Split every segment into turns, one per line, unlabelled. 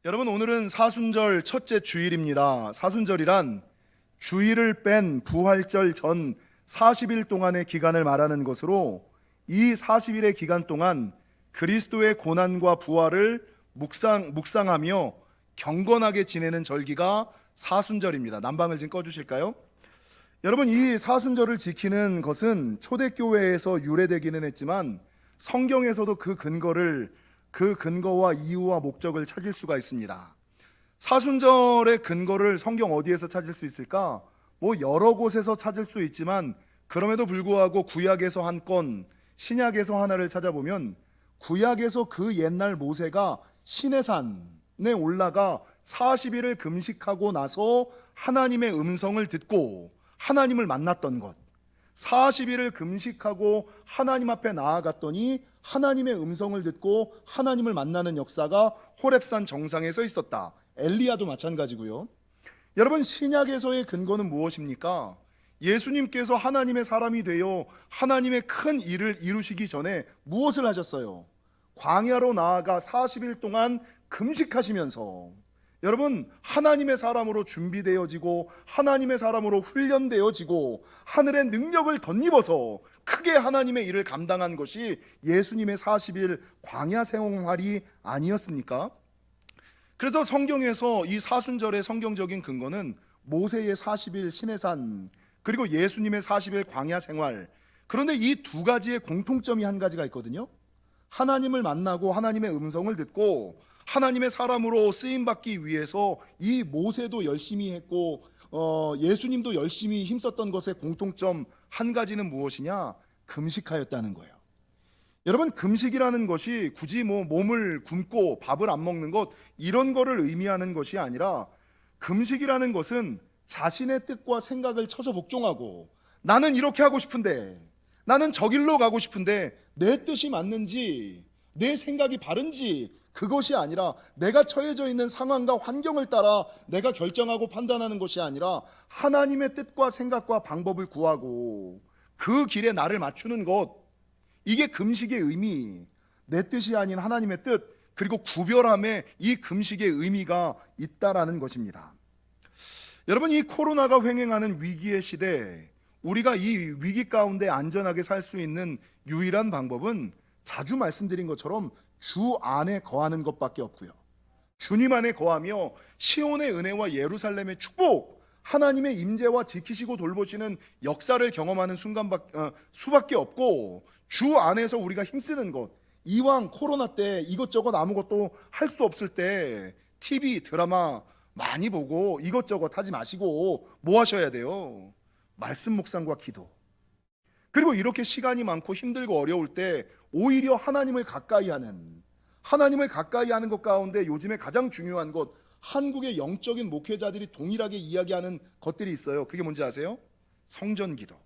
여러분, 오늘은 사순절 첫째 주일입니다. 사순절이란 주일을 뺀 부활절 전 40일 동안의 기간을 말하는 것으로, 이 40일의 기간 동안 그리스도의 고난과 부활을 묵상하며 경건하게 지내는 절기가 사순절입니다. 난방을 좀 꺼주실까요? 여러분, 이 사순절을 지키는 것은 초대교회에서 유래되기는 했지만 성경에서도 그 근거와 이유와 목적을 찾을 수가 있습니다. 사순절의 근거를 성경 어디에서 찾을 수 있을까? 여러 곳에서 찾을 수 있지만, 그럼에도 불구하고 구약에서 한 건, 신약에서 하나를 찾아보면, 구약에서 그 옛날 모세가 시내산에 올라가 40일을 금식하고 나서 하나님의 음성을 듣고 하나님을 만났던 것, 40일을 금식하고 하나님 앞에 나아갔더니 하나님의 음성을 듣고 하나님을 만나는 역사가 호렙산 정상에서 있었다. 엘리야도 마찬가지고요. 여러분, 신약에서의 근거는 무엇입니까? 예수님께서 하나님의 사람이 되어 하나님의 큰 일을 이루시기 전에 무엇을 하셨어요? 광야로 나아가 40일 동안 금식하시면서, 여러분, 하나님의 사람으로 준비되어지고 하나님의 사람으로 훈련되어지고 하늘의 능력을 덧입어서 크게 하나님의 일을 감당한 것이 예수님의 40일 광야 생활이 아니었습니까? 그래서 성경에서 이 사순절의 성경적인 근거는 모세의 40일 시내산, 그리고 예수님의 40일 광야 생활. 그런데 이 두 가지의 공통점이 한 가지가 있거든요. 하나님을 만나고 하나님의 음성을 듣고 하나님의 사람으로 쓰임받기 위해서 이 모세도 열심히 했고 예수님도 열심히 힘썼던 것의 공통점 한 가지는 무엇이냐? 금식하였다는 거예요. 여러분, 금식이라는 것이 굳이 몸을 굶고 밥을 안 먹는 것, 이런 거를 의미하는 것이 아니라, 금식이라는 것은 자신의 뜻과 생각을 쳐서 복종하고, 나는 이렇게 하고 싶은데, 나는 저 길로 가고 싶은데 내 뜻이 맞는지 내 생각이 바른지, 그것이 아니라 내가 처해져 있는 상황과 환경을 따라 내가 결정하고 판단하는 것이 아니라 하나님의 뜻과 생각과 방법을 구하고 그 길에 나를 맞추는 것, 이게 금식의 의미, 내 뜻이 아닌 하나님의 뜻, 그리고 구별함에 이 금식의 의미가 있다라는 것입니다. 여러분, 이 코로나가 횡행하는 위기의 시대, 우리가 이 위기 가운데 안전하게 살 수 있는 유일한 방법은 자주 말씀드린 것처럼 주 안에 거하는 것밖에 없고요. 주님 안에 거하며 시온의 은혜와 예루살렘의 축복, 하나님의 임재와 지키시고 돌보시는 역사를 경험하는 수밖에 없고, 주 안에서 우리가 힘쓰는 것. 이왕 코로나 때 이것저것 아무것도 할 수 없을 때 TV 드라마 많이 보고 이것저것 하지 마시고 뭐 하셔야 돼요? 말씀 묵상과 기도. 그리고 이렇게 시간이 많고 힘들고 어려울 때 오히려 하나님을 가까이 하는 것 가운데 요즘에 가장 중요한 것, 한국의 영적인 목회자들이 동일하게 이야기하는 것들이 있어요. 그게 뭔지 아세요? 성전 기도.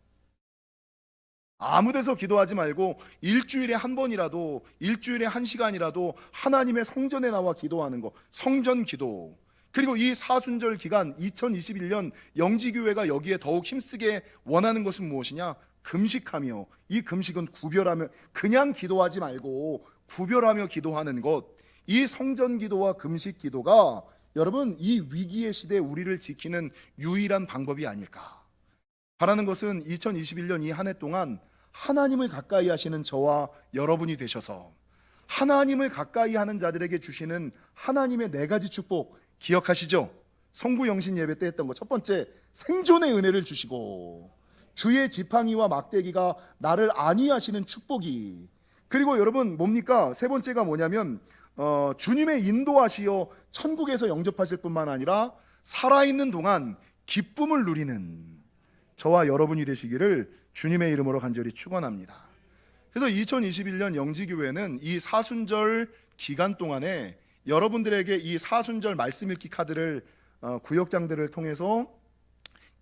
아무 데서 기도하지 말고 일주일에 한 번이라도, 일주일에 한 시간이라도 하나님의 성전에 나와 기도하는 것, 성전 기도. 그리고 이 사순절 기간 2021년 영지교회가 여기에 더욱 힘쓰게 원하는 것은 무엇이냐? 금식하며, 이 금식은 구별하며, 그냥 기도하지 말고 구별하며 기도하는 것, 이 성전 기도와 금식 기도가 여러분, 이 위기의 시대에 우리를 지키는 유일한 방법이 아닐까. 바라는 것은 2021년 이 한 해 동안 하나님을 가까이 하시는 저와 여러분이 되셔서 하나님을 가까이 하는 자들에게 주시는 하나님의 네 가지 축복 기억하시죠? 성부 영신 예배 때 했던 거, 첫 번째, 생존의 은혜를 주시고 주의 지팡이와 막대기가 나를 안위하시는 축복이. 그리고 여러분 뭡니까? 세 번째가 뭐냐면 주님의 인도하시어 천국에서 영접하실 뿐만 아니라 살아있는 동안 기쁨을 누리는 저와 여러분이 되시기를 주님의 이름으로 간절히 축원합니다. 그래서 2021년 영지교회는 이 사순절 기간 동안에 여러분들에게 이 사순절 말씀 읽기 카드를 구역장들을 통해서,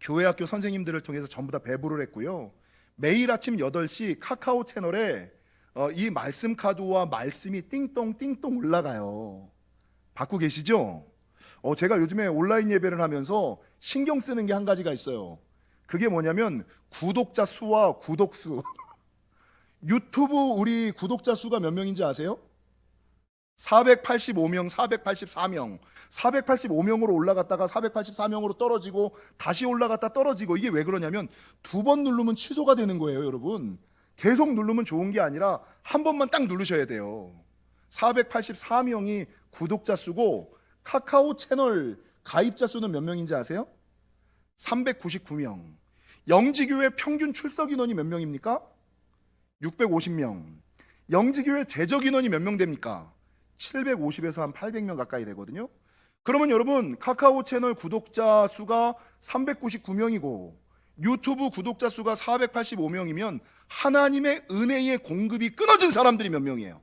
교회학교 선생님들을 통해서 전부 다 배부를 했고요. 매일 아침 8시 카카오 채널에 이 말씀 카드와 말씀이 띵똥띵똥 올라가요. 받고 계시죠? 제가 요즘에 온라인 예배를 하면서 신경 쓰는 게 한 가지가 있어요. 그게 뭐냐면 구독자 수와 구독수. 유튜브 우리 구독자 수가 몇 명인지 아세요? 485명, 484명, 485명으로 올라갔다가 484명으로 떨어지고 다시 올라갔다 떨어지고, 이게 왜 그러냐면 두 번 누르면 취소가 되는 거예요, 여러분. 계속 누르면 좋은 게 아니라 한 번만 딱 누르셔야 돼요. 484명이 구독자 수고, 카카오 채널 가입자 수는 몇 명인지 아세요? 399명. 영지교회 평균 출석 인원이 몇 명입니까? 650명. 영지교회 재적 인원이 몇 명 됩니까? 750에서 한 800명 가까이 되거든요. 그러면 여러분, 카카오 채널 구독자 수가 399명이고 유튜브 구독자 수가 485명이면 하나님의 은혜의 공급이 끊어진 사람들이 몇 명이에요?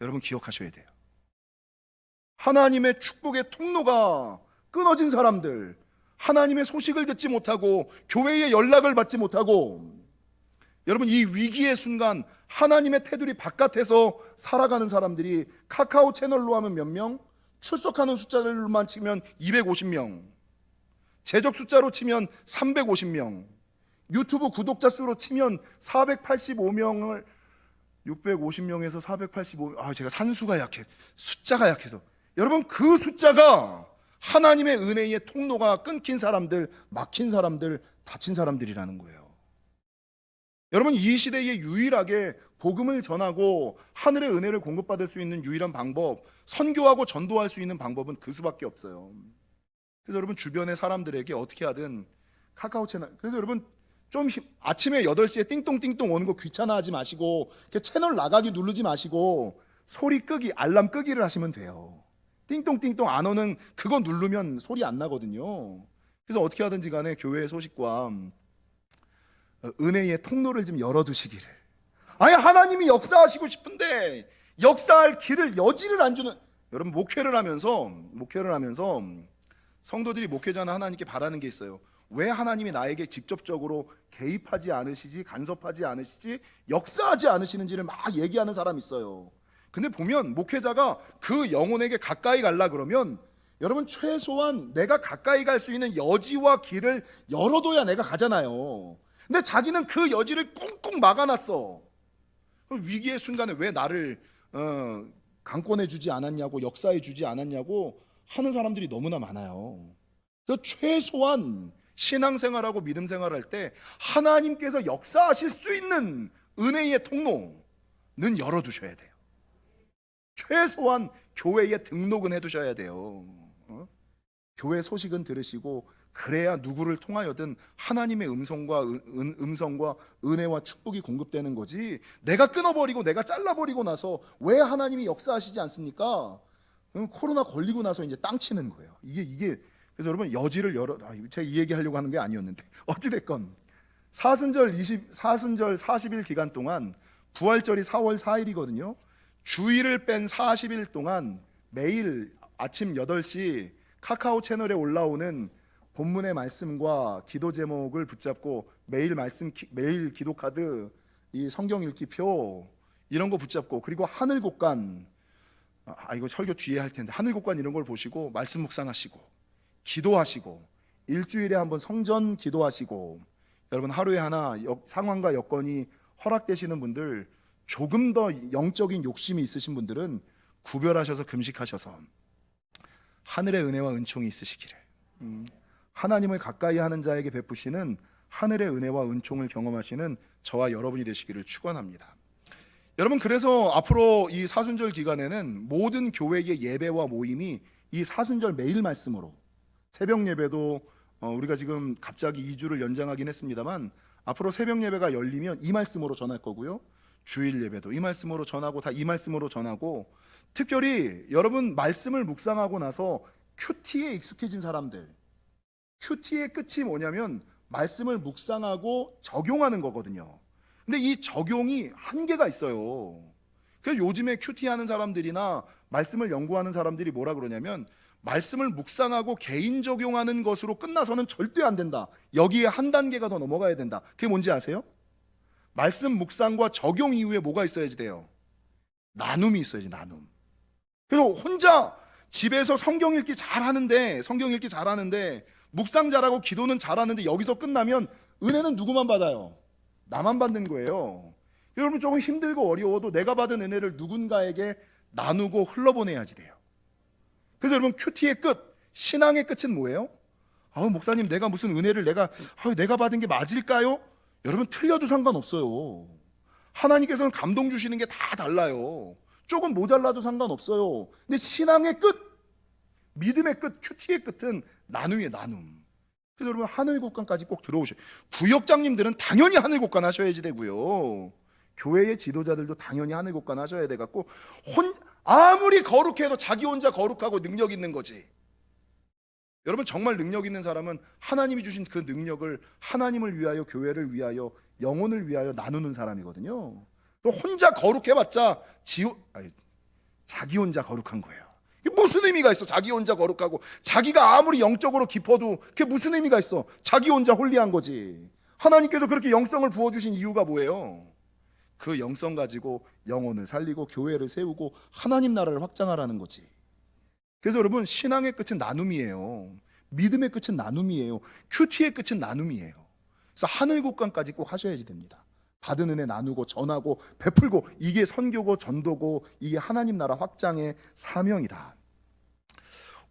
여러분 기억하셔야 돼요. 하나님의 축복의 통로가 끊어진 사람들, 하나님의 소식을 듣지 못하고 교회의 연락을 받지 못하고, 여러분 이 위기의 순간 하나님의 테두리 바깥에서 살아가는 사람들이 카카오 채널로 하면 몇 명? 출석하는 숫자들만 치면 250명, 재적 숫자로 치면 350명, 유튜브 구독자 수로 치면 485명을 650명에서 485명, 제가 산수가 약해, 숫자가 약해서, 여러분 그 숫자가 하나님의 은혜의 통로가 끊긴 사람들, 막힌 사람들, 다친 사람들이라는 거예요. 여러분 이 시대에 유일하게 복음을 전하고 하늘의 은혜를 공급받을 수 있는 유일한 방법, 선교하고 전도할 수 있는 방법은 그 수밖에 없어요. 그래서 여러분 주변의 사람들에게 어떻게 하든 카카오 채널, 그래서 여러분 좀 아침에 8시에 띵똥띵똥 오는 거 귀찮아하지 마시고 채널 나가기 누르지 마시고 소리 끄기, 알람 끄기를 하시면 돼요. 띵똥띵똥 안 오는 그거 누르면 소리 안 나거든요. 그래서 어떻게 하든지 간에 교회의 소식과 은혜의 통로를 좀 열어두시기를. 하나님이 역사하시고 싶은데 역사할 길을, 여지를 안 주는, 여러분 목회를 하면서 성도들이 목회자나 하나님께 바라는 게 있어요. 왜 하나님이 나에게 직접적으로 개입하지 않으시지, 간섭하지 않으시지, 역사하지 않으시는지를 막 얘기하는 사람이 있어요. 근데 보면 목회자가 그 영혼에게 가까이 가려 그러면 여러분 최소한 내가 가까이 갈 수 있는 여지와 길을 열어둬야 내가 가잖아요. 근데 자기는 그 여지를 꽁꽁 막아놨어. 위기의 순간에 왜 나를 강권해 주지 않았냐고, 역사해 주지 않았냐고 하는 사람들이 너무나 많아요. 그래서 최소한 신앙생활하고 믿음생활할 때 하나님께서 역사하실 수 있는 은혜의 통로는 열어두셔야 돼요. 최소한 교회에 등록은 해두셔야 돼요. 교회 소식은 들으시고, 그래야 누구를 통하여든 하나님의 음성과 은혜와 축복이 공급되는 거지, 내가 끊어버리고 내가 잘라버리고 나서 왜 하나님이 역사하시지 않습니까? 그럼 코로나 걸리고 나서 이제 땅 치는 거예요. 이게 그래서 여러분 여지를 열어, 제가 이 얘기 하려고 하는 게 아니었는데 어찌됐건 사순절 40일 기간 동안, 부활절이 4월 4일이거든요 주일을 뺀 40일 동안 매일 아침 8시 카카오 채널에 올라오는 본문의 말씀과 기도 제목을 붙잡고 매일 매일 기도 카드, 이 성경 읽기 표 이런 거 붙잡고, 그리고 하늘 곡간, 이거 설교 뒤에 할 텐데 하늘 곡간 이런 걸 보시고 말씀 묵상하시고 기도하시고 일주일에 한번 성전 기도하시고, 여러분 하루에 하나 상황과 여건이 허락되시는 분들, 조금 더 영적인 욕심이 있으신 분들은 구별하셔서 금식하셔서 하늘의 은혜와 은총이 있으시기를, 하나님을 가까이 하는 자에게 베푸시는 하늘의 은혜와 은총을 경험하시는 저와 여러분이 되시기를 축원합니다. 여러분 그래서 앞으로 이 사순절 기간에는 모든 교회의 예배와 모임이 이 사순절 매일 말씀으로, 새벽 예배도 우리가 지금 갑자기 2주를 연장하긴 했습니다만 앞으로 새벽 예배가 열리면 이 말씀으로 전할 거고요, 주일 예배도 이 말씀으로 전하고, 다 이 말씀으로 전하고, 특별히 여러분 말씀을 묵상하고 나서 큐티에 익숙해진 사람들, 큐티의 끝이 뭐냐면 말씀을 묵상하고 적용하는 거거든요. 근데 이 적용이 한계가 있어요. 그래서 요즘에 큐티 하는 사람들이나 말씀을 연구하는 사람들이 뭐라 그러냐면, 말씀을 묵상하고 개인 적용하는 것으로 끝나서는 절대 안 된다, 여기에 한 단계가 더 넘어가야 된다. 그게 뭔지 아세요? 말씀 묵상과 적용 이후에 뭐가 있어야지 돼요? 나눔이 있어야지, 나눔. 그래서 혼자 집에서 성경 읽기 잘하는데 묵상 잘하고 기도는 잘하는데 여기서 끝나면 은혜는 누구만 받아요? 나만 받는 거예요. 여러분 조금 힘들고 어려워도 내가 받은 은혜를 누군가에게 나누고 흘러보내야지 돼요. 그래서 여러분 큐티의 끝, 신앙의 끝은 뭐예요? 목사님 내가 무슨 은혜를 내가 받은 게 맞을까요? 여러분 틀려도 상관없어요. 하나님께서는 감동 주시는 게 다 달라요. 조금 모자라도 상관없어요. 근데 신앙의 끝, 믿음의 끝, 큐티의 끝은 나눔이에요. 나눔. 그래서 여러분 하늘국간까지 꼭 들어오셔요. 구역장님들은 당연히 하늘국간 하셔야지 되고요, 교회의 지도자들도 당연히 하늘국간 하셔야 돼갖고 아무리 거룩해도 자기 혼자 거룩하고 능력 있는 거지. 여러분 정말 능력 있는 사람은 하나님이 주신 그 능력을 하나님을 위하여, 교회를 위하여, 영혼을 위하여 나누는 사람이거든요. 혼자 거룩해봤자 자기 혼자 거룩한 거예요. 무슨 의미가 있어? 자기 혼자 거룩하고 자기가 아무리 영적으로 깊어도 그게 무슨 의미가 있어? 자기 혼자 홀리한 거지. 하나님께서 그렇게 영성을 부어주신 이유가 뭐예요? 그 영성 가지고 영혼을 살리고 교회를 세우고 하나님 나라를 확장하라는 거지. 그래서 여러분 신앙의 끝은 나눔이에요. 믿음의 끝은 나눔이에요. 큐티의 끝은 나눔이에요. 그래서 하늘국간까지 꼭 하셔야지 됩니다. 받은 은혜 나누고 전하고 베풀고, 이게 선교고 전도고 이게 하나님 나라 확장의 사명이다.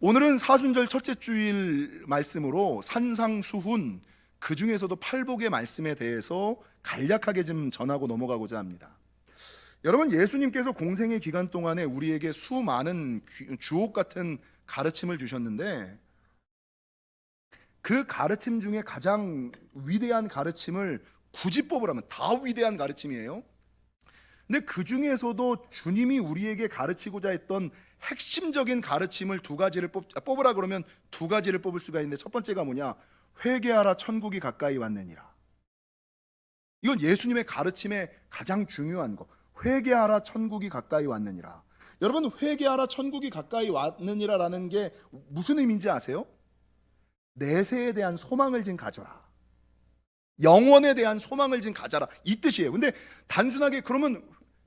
오늘은 사순절 첫째 주일 말씀으로 산상수훈, 그 중에서도 팔복의 말씀에 대해서 간략하게 좀 전하고 넘어가고자 합니다. 여러분 예수님께서 공생의 기간 동안에 우리에게 수많은 주옥 같은 가르침을 주셨는데, 그 가르침 중에 가장 위대한 가르침을 굳이 뽑으라면 다 위대한 가르침이에요. 근데 그 중에서도 주님이 우리에게 가르치고자 했던 핵심적인 가르침을 두 가지를 뽑으라 그러면 두 가지를 뽑을 수가 있는데, 첫 번째가 뭐냐? 회개하라 천국이 가까이 왔느니라. 이건 예수님의 가르침의 가장 중요한 거. 회개하라 천국이 가까이 왔느니라. 여러분 회개하라 천국이 가까이 왔느니라라는 게 무슨 의미인지 아세요? 내세에 대한 소망을 좀 가져라, 영원에 대한 소망을 좀 가져라, 이 뜻이에요. 근데 단순하게 그러면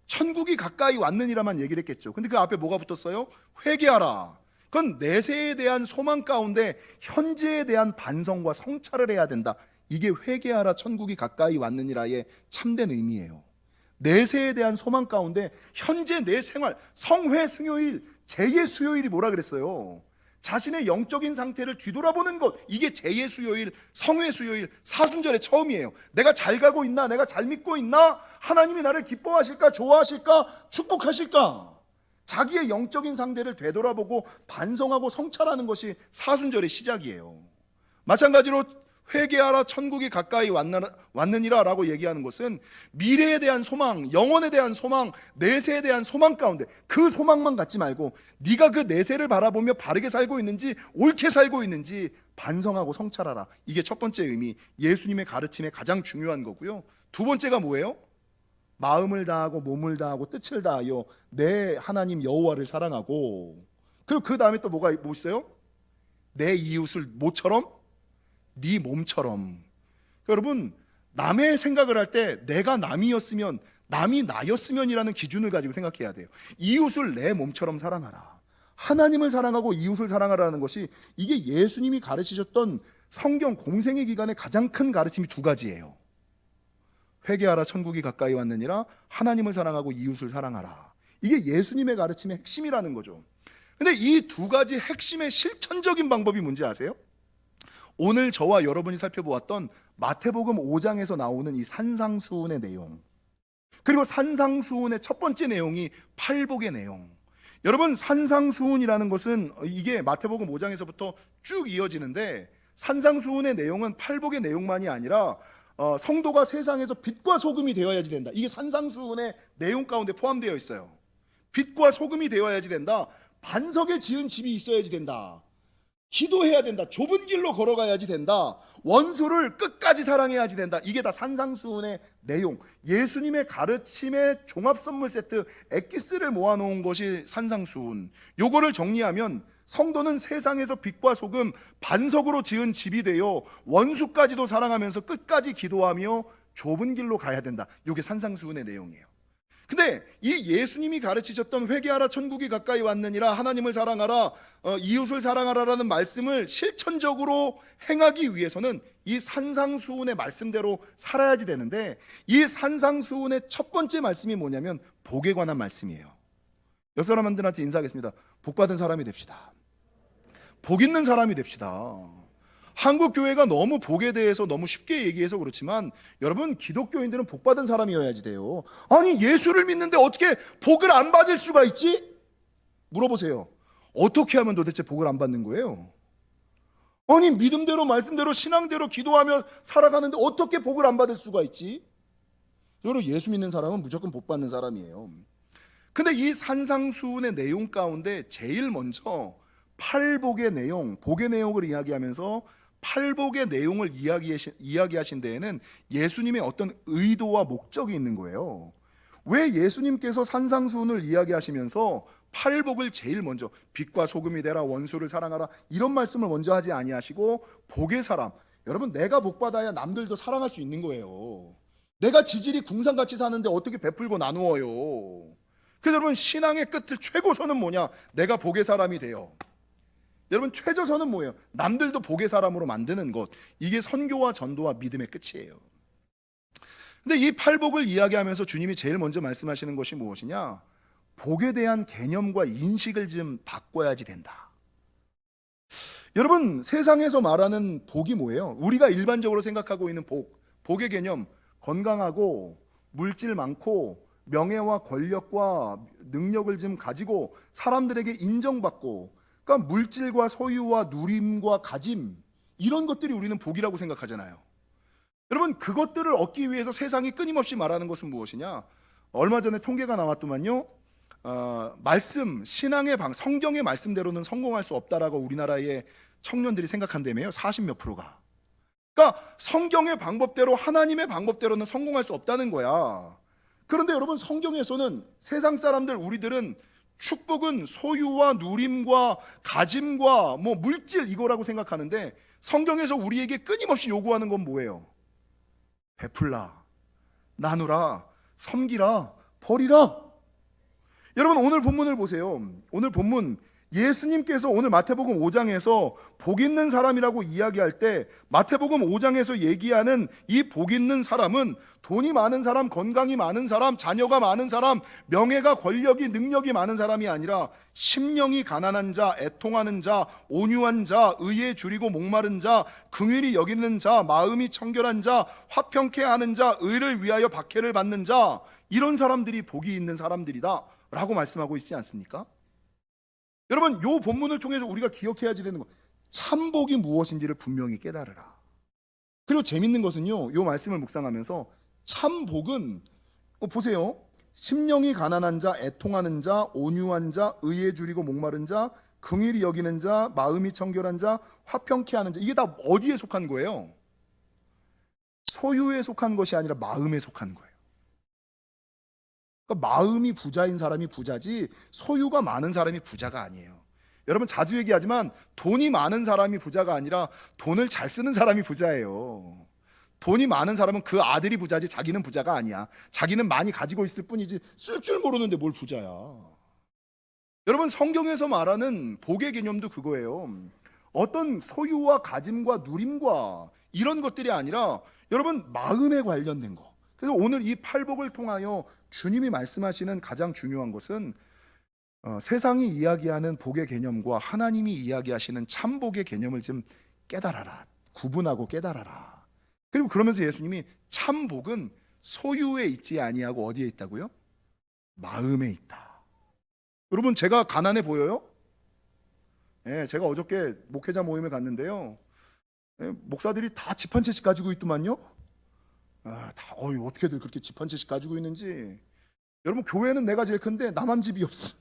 천국이 가까이 왔느니라만 얘기를 했겠죠. 근데 그 앞에 뭐가 붙었어요? 회개하라. 그건 내세에 대한 소망 가운데 현재에 대한 반성과 성찰을 해야 된다. 이게 회개하라 천국이 가까이 왔느니라의 참된 의미예요. 내세에 대한 소망 가운데 현재 내 생활, 성회 수요일, 제예 수요일이 뭐라 그랬어요? 자신의 영적인 상태를 뒤돌아보는 것, 이게 제예 수요일, 성회 수요일, 사순절의 처음이에요. 내가 잘 가고 있나? 내가 잘 믿고 있나? 하나님이 나를 기뻐하실까? 좋아하실까? 축복하실까? 자기의 영적인 상태를 되돌아보고 반성하고 성찰하는 것이 사순절의 시작이에요. 마찬가지로 회개하라 천국이 가까이 왔느니라 라고 얘기하는 것은 미래에 대한 소망, 영혼에 대한 소망, 내세에 대한 소망 가운데 그 소망만 갖지 말고 네가 그 내세를 바라보며 바르게 살고 있는지, 옳게 살고 있는지 반성하고 성찰하라. 이게 첫 번째 의미, 예수님의 가르침의 가장 중요한 거고요. 두 번째가 뭐예요? 마음을 다하고 몸을 다하고 뜻을 다하여 내 하나님 여호와를 사랑하고, 그리고 그 다음에 또 뭐 있어요? 내 이웃을 뭐처럼? 네 몸처럼. 여러분 남의 생각을 할 때 내가 남이었으면, 남이 나였으면이라는 기준을 가지고 생각해야 돼요. 이웃을 내 몸처럼 사랑하라. 하나님을 사랑하고 이웃을 사랑하라는 것이, 이게 예수님이 가르치셨던 성경 공생의 기간의 가장 큰 가르침이 두 가지예요. 회개하라 천국이 가까이 왔느니라, 하나님을 사랑하고 이웃을 사랑하라. 이게 예수님의 가르침의 핵심이라는 거죠. 근데 이 두 가지 핵심의 실천적인 방법이 뭔지 아세요? 오늘 저와 여러분이 살펴보았던 마태복음 5장에서 나오는 이 산상수훈의 내용, 그리고 산상수훈의 첫 번째 내용이 팔복의 내용. 여러분 산상수훈이라는 것은 이게 마태복음 5장에서부터 쭉 이어지는데, 산상수훈의 내용은 팔복의 내용만이 아니라 성도가 세상에서 빛과 소금이 되어야지 된다. 이게 산상수훈의 내용 가운데 포함되어 있어요. 빛과 소금이 되어야지 된다. 반석에 지은 집이 있어야지 된다. 기도해야 된다. 좁은 길로 걸어가야지 된다. 원수를 끝까지 사랑해야지 된다. 이게 다 산상수훈의 내용, 예수님의 가르침의 종합선물 세트, 엑기스를 모아놓은 것이 산상수훈. 요거를 정리하면 성도는 세상에서 빛과 소금, 반석으로 지은 집이 되어 원수까지도 사랑하면서 끝까지 기도하며 좁은 길로 가야 된다. 이게 산상수훈의 내용이에요. 근데 이 예수님이 가르치셨던 회개하라 천국이 가까이 왔느니라, 하나님을 사랑하라, 이웃을 사랑하라라는 말씀을 실천적으로 행하기 위해서는 이 산상수훈의 말씀대로 살아야지 되는데, 이 산상수훈의 첫 번째 말씀이 뭐냐면 복에 관한 말씀이에요. 옆 사람들한테 인사하겠습니다. 복 받은 사람이 됩시다. 복 있는 사람이 됩시다. 한국 교회가 너무 복에 대해서 너무 쉽게 얘기해서 그렇지만 여러분, 기독교인들은 복 받은 사람이어야지 돼요. 아니, 예수를 믿는데 어떻게 복을 안 받을 수가 있지? 물어보세요. 어떻게 하면 도대체 복을 안 받는 거예요? 아니, 믿음대로 말씀대로 신앙대로 기도하며 살아가는데 어떻게 복을 안 받을 수가 있지? 여러분, 예수 믿는 사람은 무조건 복 받는 사람이에요. 근데 이 산상수훈의 내용 가운데 제일 먼저 팔복의 내용, 복의 내용을 이야기하면서 팔복의 내용을 이야기하신 데에는 예수님의 어떤 의도와 목적이 있는 거예요. 왜 예수님께서 산상수훈을 이야기하시면서 팔복을 제일 먼저, 빛과 소금이 되라, 원수를 사랑하라, 이런 말씀을 먼저 하지 아니하시고 복의 사람, 여러분, 내가 복받아야 남들도 사랑할 수 있는 거예요. 내가 지질이 궁상같이 사는데 어떻게 베풀고 나누어요? 그래서 여러분, 신앙의 끝을 최고선은 뭐냐? 내가 복의 사람이 돼요. 여러분, 최저선은 뭐예요? 남들도 복의 사람으로 만드는 것. 이게 선교와 전도와 믿음의 끝이에요. 근데 이 팔복을 이야기하면서 주님이 제일 먼저 말씀하시는 것이 무엇이냐? 복에 대한 개념과 인식을 좀 바꿔야지 된다. 여러분, 세상에서 말하는 복이 뭐예요? 우리가 일반적으로 생각하고 있는 복의 개념, 건강하고 물질 많고 명예와 권력과 능력을 좀 가지고 사람들에게 인정받고, 그러니까 물질과 소유와 누림과 가짐, 이런 것들이 우리는 복이라고 생각하잖아요. 여러분, 그것들을 얻기 위해서 세상이 끊임없이 말하는 것은 무엇이냐? 얼마 전에 통계가 나왔더만요. 신앙의 성경의 말씀대로는 성공할 수 없다라고 우리나라의 청년들이 생각한다며요. 40몇 %가. 그러니까 성경의 방법대로, 하나님의 방법대로는 성공할 수 없다는 거야. 그런데 여러분, 성경에서는 세상 사람들, 우리들은 축복은 소유와 누림과 가짐과 물질, 이거라고 생각하는데 성경에서 우리에게 끊임없이 요구하는 건 뭐예요? 베풀라, 나누라, 섬기라, 버리라. 여러분, 오늘 본문을 보세요. 오늘 본문, 예수님께서 오늘 마태복음 5장에서 복 있는 사람이라고 이야기할 때 마태복음 5장에서 얘기하는 이 복 있는 사람은 돈이 많은 사람, 건강이 많은 사람, 자녀가 많은 사람, 명예가, 권력이, 능력이 많은 사람이 아니라 심령이 가난한 자, 애통하는 자, 온유한 자, 의에 줄이고 목마른 자, 긍휼히 여기는 자, 마음이 청결한 자, 화평케 하는 자, 의를 위하여 박해를 받는 자, 이런 사람들이 복이 있는 사람들이다 라고 말씀하고 있지 않습니까? 여러분, 이 본문을 통해서 우리가 기억해야지 되는 거, 참복이 무엇인지를 분명히 깨달으라. 그리고 재밌는 것은요, 이 말씀을 묵상하면서 참복은 보세요. 심령이 가난한 자, 애통하는 자, 온유한 자, 의에 줄이고 목마른 자, 긍휼히 여기는 자, 마음이 청결한 자, 화평케 하는 자, 이게 다 어디에 속한 거예요? 소유에 속한 것이 아니라 마음에 속한 거예요. 그러니까 마음이 부자인 사람이 부자지 소유가 많은 사람이 부자가 아니에요. 여러분, 자주 얘기하지만 돈이 많은 사람이 부자가 아니라 돈을 잘 쓰는 사람이 부자예요. 돈이 많은 사람은 그 아들이 부자지 자기는 부자가 아니야. 자기는 많이 가지고 있을 뿐이지 쓸 줄 모르는데 뭘 부자야. 여러분, 성경에서 말하는 복의 개념도 그거예요. 어떤 소유와 가짐과 누림과 이런 것들이 아니라 여러분, 마음에 관련된 거. 그래서 오늘 이 팔복을 통하여 주님이 말씀하시는 가장 중요한 것은 세상이 이야기하는 복의 개념과 하나님이 이야기하시는 참복의 개념을 좀 깨달아라. 구분하고 깨달아라. 그리고 그러면서 예수님이 참복은 소유에 있지 아니하고 어디에 있다고요? 마음에 있다. 여러분, 제가 가난해 보여요? 네, 제가 어저께 목회자 모임에 갔는데요. 네, 목사들이 다 집 한 채씩 가지고 있더만요. 어떻게들 그렇게 집 한 채씩 가지고 있는지. 여러분, 교회는 내가 제일 큰데 나만 집이 없어.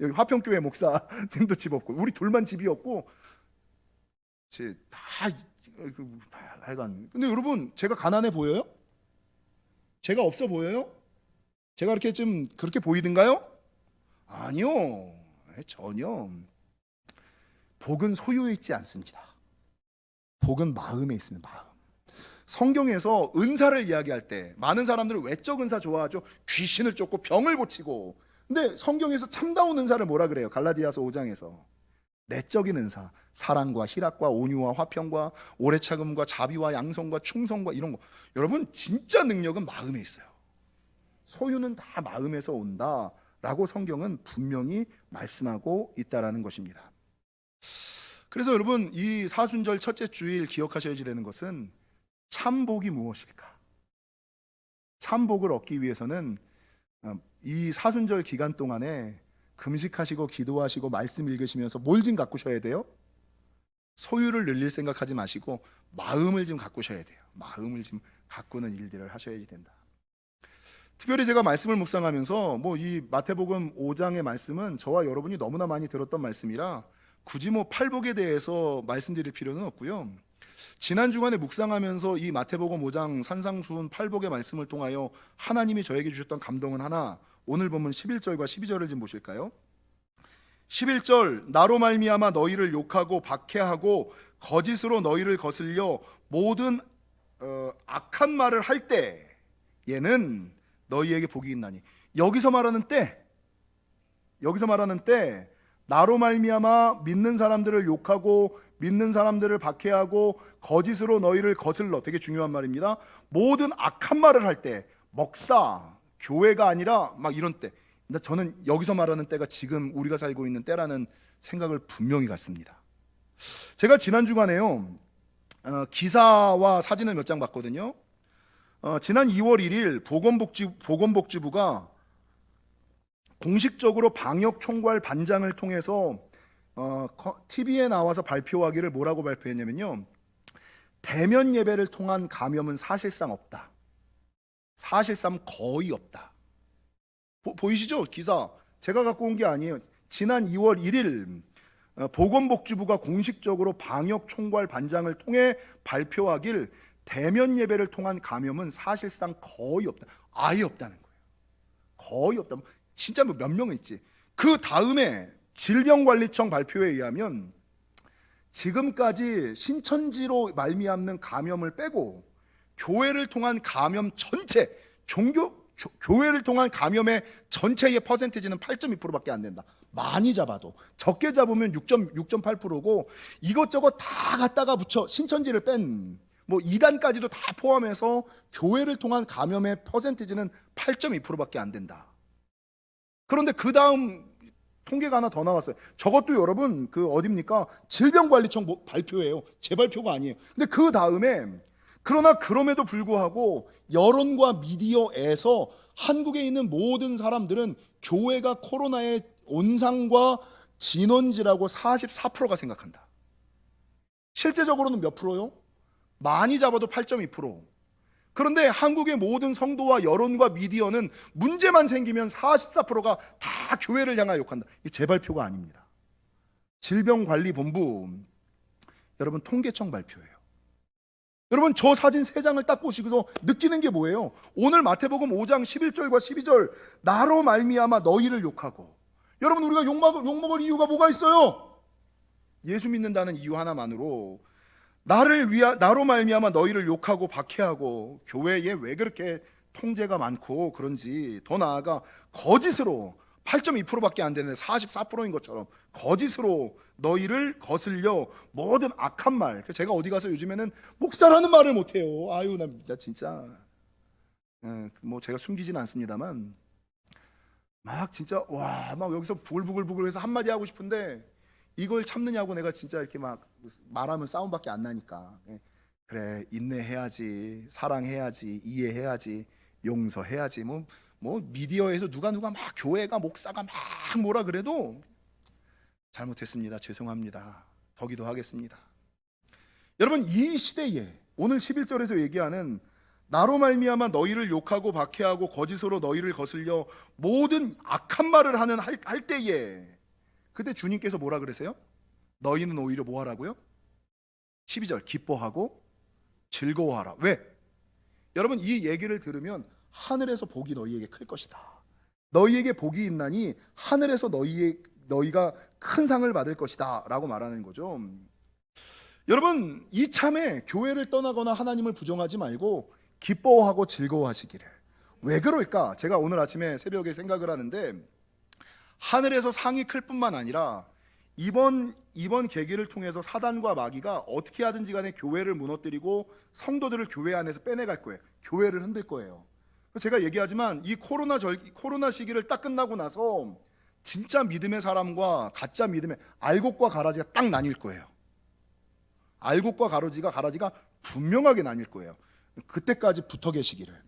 여기 화평교회 목사님도 집 없고 우리 둘만 집이 없고 다 하여간. 근데 여러분, 제가 가난해 보여요? 제가 없어 보여요? 제가 이렇게 좀 그렇게 보이든가요? 아니요, 전혀. 복은 소유에 있지 않습니다. 복은 마음에 있습니다. 마음. 성경에서 은사를 이야기할 때 많은 사람들은 외적 은사 좋아하죠. 귀신을 쫓고 병을 고치고. 근데 성경에서 참다운 은사를 뭐라 그래요? 갈라디아서 5장에서 내적인 은사, 사랑과 희락과 온유와 화평과 오래 참음과 자비와 양성과 충성과 이런 거. 여러분, 진짜 능력은 마음에 있어요. 소유는 다 마음에서 온다 라고 성경은 분명히 말씀하고 있다라는 것입니다. 그래서 여러분, 이 사순절 첫째 주일 기억하셔야 되는 것은 참복이 무엇일까? 참복을 얻기 위해서는 이 사순절 기간 동안에 금식하시고 기도하시고 말씀 읽으시면서 뭘 좀 가꾸셔야 돼요? 소유를 늘릴 생각하지 마시고 마음을 좀 가꾸셔야 돼요. 마음을 좀 가꾸는 일들을 하셔야 된다. 특별히 제가 말씀을 묵상하면서 이 마태복음 5장의 말씀은 저와 여러분이 너무나 많이 들었던 말씀이라 굳이 팔복에 대해서 말씀드릴 필요는 없고요. 지난 주간에 묵상하면서 이 마태복음 5장 산상수훈 팔복의 말씀을 통하여 하나님이 저에게 주셨던 감동은 하나, 오늘 본문 11절과 12절을 좀 보실까요? 11절, 나로 말미암아 너희를 욕하고 박해하고 거짓으로 너희를 거슬려 모든 악한 말을 할 때에는 너희에게 복이 있나니. 여기서 말하는 때, 나로 말미암아 믿는 사람들을 욕하고 믿는 사람들을 박해하고 거짓으로 너희를 거슬러, 되게 중요한 말입니다. 모든 악한 말을 할 때, 먹사, 교회가 아니라 막 이런 때. 저는 여기서 말하는 때가 지금 우리가 살고 있는 때라는 생각을 분명히 갖습니다. 제가 지난 주간에요, 기사와 사진을 몇 장 봤거든요. 지난 2월 1일 보건복지부가 공식적으로 방역총괄 반장을 통해서 TV에 나와서 발표하기를 뭐라고 발표했냐면요, 대면 예배를 통한 감염은 사실상 없다. 사실상 거의 없다. 보이시죠? 기사 제가 갖고 온 게 아니에요. 지난 2월 1일 보건복지부가 공식적으로 방역총괄 반장을 통해 발표하길 대면 예배를 통한 감염은 사실상 거의 없다. 아예 없다는 거예요. 거의 없다. 진짜 몇 명은 있지. 그 다음에 질병관리청 발표에 의하면 지금까지 신천지로 말미암는 감염을 빼고 교회를 통한 감염 전체, 교회를 통한 감염의 전체의 퍼센티지는 8.2%밖에 안 된다. 많이 잡아도. 적게 잡으면 6.8%고 이것저것 다 갖다가 붙여 신천지를 뺀 이단까지도 다 포함해서 교회를 통한 감염의 퍼센티지는 8.2%밖에 안 된다. 그런데 그 다음 통계가 하나 더 나왔어요. 저것도 여러분 어딥니까? 질병관리청 발표예요. 제 발표가 아니에요. 근데 그 다음에 그러나 그럼에도 불구하고 여론과 미디어에서 한국에 있는 모든 사람들은 교회가 코로나의 온상과 진원지라고 44%가 생각한다. 실제적으로는 몇 프로요? 많이 잡아도 8.2%. 그런데 한국의 모든 성도와 여론과 미디어는 문제만 생기면 44%가 다 교회를 향하여 욕한다. 이게 제 발표가 아닙니다. 질병관리본부 여러분 통계청 발표예요. 여러분 저 사진 3장을 딱 보시고서 느끼는 게 뭐예요? 오늘 마태복음 5장 11절과 12절, 나로 말미암아 너희를 욕하고. 여러분 우리가 욕먹을 이유가 뭐가 있어요? 예수 믿는다는 이유 하나만으로 나로 말미암아 너희를 욕하고 박해하고, 교회에 왜 그렇게 통제가 많고 그런지, 더 나아가 거짓으로 8.2%밖에 안 되는데 44%인 것처럼 거짓으로 너희를 거슬려 모든 악한 말. 제가 어디 가서 요즘에는 목사라는 말을 못해요. 아유 나 진짜 제가 숨기진 않습니다만 막 진짜 막 여기서 부글부글해서 한마디 하고 싶은데 이걸 참느냐고 내가 진짜 이렇게 막 말하면 싸움밖에 안 나니까. 그래, 인내해야지, 사랑해야지, 이해해야지, 용서해야지. 미디어에서 누가 막 교회가 목사가 막 뭐라 그래도 잘못했습니다. 죄송합니다. 더 기도하겠습니다. 여러분 이 시대에 오늘 11절에서 얘기하는 나로 말미암아 너희를 욕하고 박해하고 거짓으로 너희를 거슬려 모든 악한 말을 할 때에, 그때 주님께서 뭐라 그러세요? 너희는 오히려 뭐 하라고요? 12절, 기뻐하고 즐거워하라. 왜? 여러분 이 얘기를 들으면 하늘에서 복이 너희에게 클 것이다. 너희에게 복이 있나니 하늘에서 너희가 큰 상을 받을 것이다 라고 말하는 거죠. 여러분 이참에 교회를 떠나거나 하나님을 부정하지 말고 기뻐하고 즐거워하시기를. 왜 그럴까? 제가 오늘 아침에 새벽에 생각을 하는데, 하늘에서 상이 클 뿐만 아니라 이번 계기를 통해서 사단과 마귀가 어떻게 하든지 간에 교회를 무너뜨리고 성도들을 교회 안에서 빼내갈 거예요. 교회를 흔들 거예요. 제가 얘기하지만 이 코로나 시기를 딱 끝나고 나서 진짜 믿음의 사람과 가짜 믿음의 알곡과 가라지가 딱 나뉠 거예요. 알곡과 가라지가 분명하게 나뉠 거예요. 그때까지 붙어 계시기를.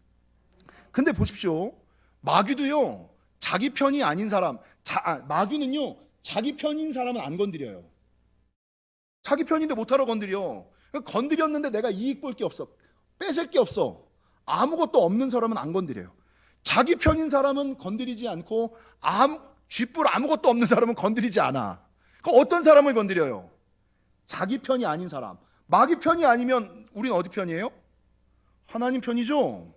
근데 보십시오. 마귀도요, 자기 편이 아닌 사람, 마귀는요, 자기 편인 사람은 안 건드려요. 자기 편인데 못하러 건드려. 건드렸는데 내가 이익 볼 게 없어. 뺏을 게 없어. 아무것도 없는 사람은 안 건드려요. 자기 편인 사람은 건드리지 않고 쥐뿔 아무것도 없는 사람은 건드리지 않아. 그럼 어떤 사람을 건드려요? 자기 편이 아닌 사람. 마귀 편이 아니면 우린 어디 편이에요? 하나님 편이죠.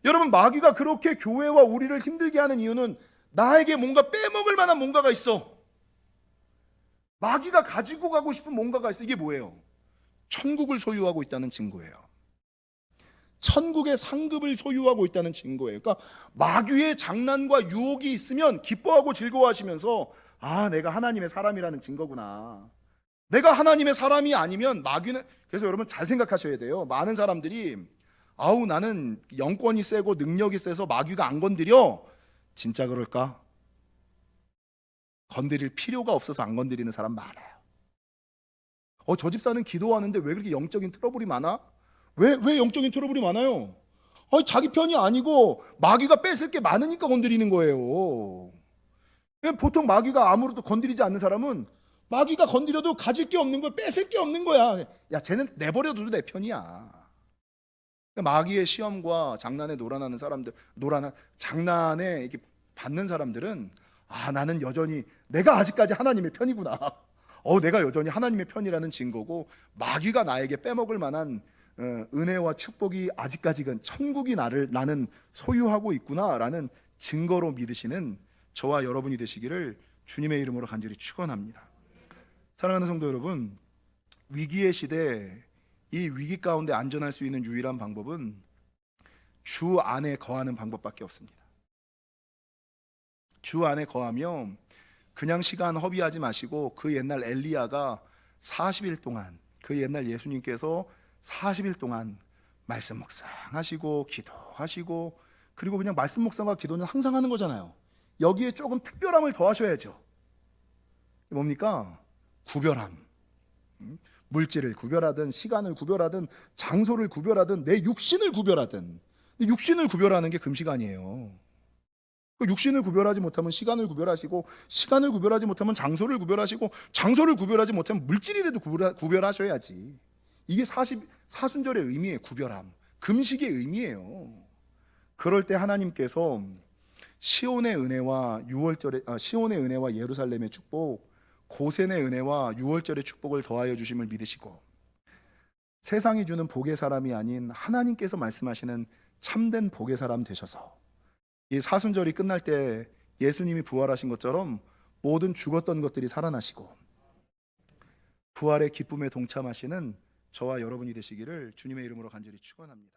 여러분, 마귀가 그렇게 교회와 우리를 힘들게 하는 이유는 나에게 뭔가 빼먹을 만한 뭔가가 있어. 마귀가 가지고 가고 싶은 뭔가가 있어. 이게 뭐예요? 천국을 소유하고 있다는 증거예요. 천국의 상급을 소유하고 있다는 증거예요. 그러니까 마귀의 장난과 유혹이 있으면 기뻐하고 즐거워하시면서 내가 하나님의 사람이라는 증거구나. 내가 하나님의 사람이 아니면 마귀는, 그래서 여러분 잘 생각하셔야 돼요. 많은 사람들이 나는 영권이 세고 능력이 세서 마귀가 안 건드려. 진짜 그럴까? 건드릴 필요가 없어서 안 건드리는 사람 많아요. 저 집사는 기도하는데 왜 그렇게 영적인 트러블이 많아? 왜 영적인 트러블이 많아요? 자기 편이 아니고 마귀가 뺏을 게 많으니까 건드리는 거예요. 보통 마귀가 아무것도 건드리지 않는 사람은 마귀가 건드려도 가질 게 없는 거야. 뺏을 게 없는 거야. 야, 쟤는 내버려둬도 내 편이야. 마귀의 시험과 장난에 놀아나는 사람들, 장난에 이렇게 받는 사람들은 나는 여전히 내가 아직까지 하나님의 편이구나. 내가 여전히 하나님의 편이라는 증거고, 마귀가 나에게 빼먹을 만한 은혜와 축복이 아직까지는 천국이 나는 소유하고 있구나라는 증거로 믿으시는 저와 여러분이 되시기를 주님의 이름으로 간절히 축원합니다. 사랑하는 성도 여러분, 위기의 시대, 이 위기 가운데 안전할 수 있는 유일한 방법은 주 안에 거하는 방법밖에 없습니다. 주 안에 거하며 그냥 시간 허비하지 마시고, 그 옛날 엘리야가 40일 동안, 그 옛날 예수님께서 40일 동안 말씀 묵상하시고 기도하시고, 그리고 그냥 말씀 묵상과 기도는 항상 하는 거잖아요. 여기에 조금 특별함을 더하셔야죠. 뭡니까? 구별함. 물질을 구별하든 시간을 구별하든 장소를 구별하든 내 육신을 구별하든. 육신을 구별하는 게 금시간이에요. 육신을 구별하지 못하면 시간을 구별하시고, 시간을 구별하지 못하면 장소를 구별하시고, 장소를 구별하지 못하면 물질이라도 구별하셔야지. 이게 사순절의 의미예요. 구별함, 금식의 의미예요. 그럴 때 하나님께서 시온의 은혜와 예루살렘의 축복, 고센의 은혜와 유월절의 축복을 더하여 주심을 믿으시고, 세상이 주는 복의 사람이 아닌 하나님께서 말씀하시는 참된 복의 사람 되셔서, 이 사순절이 끝날 때 예수님이 부활하신 것처럼 모든 죽었던 것들이 살아나시고 부활의 기쁨에 동참하시는 저와 여러분이 되시기를 주님의 이름으로 간절히 축원합니다.